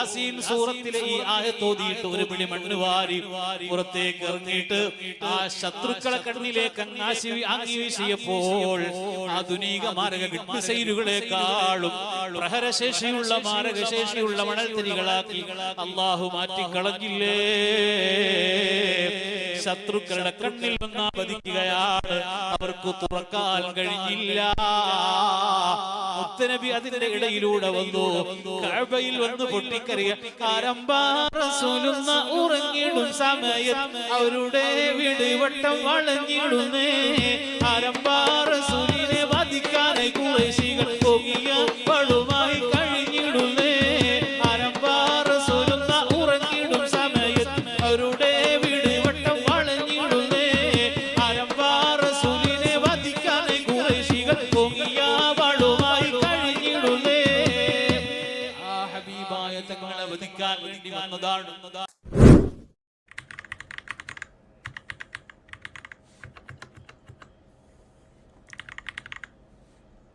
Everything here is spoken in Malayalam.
യാസീൻ സൂറത്തിലെ ഈ ആയത്ത് ഓതിയിട്ട് ഒരു പിടി മണ്ണ് വാരി പുറത്തേക്ക് എറിഞ്ഞിട്ട് ആ ശത്രുക്കളെ കണ്ണിലേക്ക് ആങ്ങി വീശിയപ്പോൾ ആധുനിക മാരക മിസൈലുകളെക്കാളും പ്രഹരശേഷിയുള്ള മാരകശേഷിയുള്ള മണൽത്തിരികളാക്കി അള്ളാഹു മാറ്റിക്കളഞ്ഞില്ലേ. ശത്രുക്കളുടെ കണ്ണിൽ നിന്ന് പതിക്കുകയാണ്, അവർക്ക് തുറക്കാൻ കഴിഞ്ഞില്ല. മുത്തനബി അതിന്റെ ഇടയിലൂടെ വന്നു, കഅബയിൽ വന്ന് പൊട്ടിക്കറിയ ഉറങ്ങിടും സമയം അവരുടെ വീട് വട്ടം വളഞ്ഞിടുന്നേ. റസൂലിനെ വധിക്കാനായി ഖുറൈശികൾ പടുമായി കഴിഞ്ഞിടുന്നേ. റസൂലുന്ന ഉറങ്ങിടും സമയം അവരുടെ വീട് വട്ടം വളഞ്ഞിടുന്നേ. റസൂലിനെ വധിക്കാനായി ഖുറൈശികൾ പടുമായി കഴിഞ്ഞിടുന്നേ. ആ ഹബീബായ തങ്ങളെ വധിക്കാൻ വേണ്ടി വന്നതാണ്.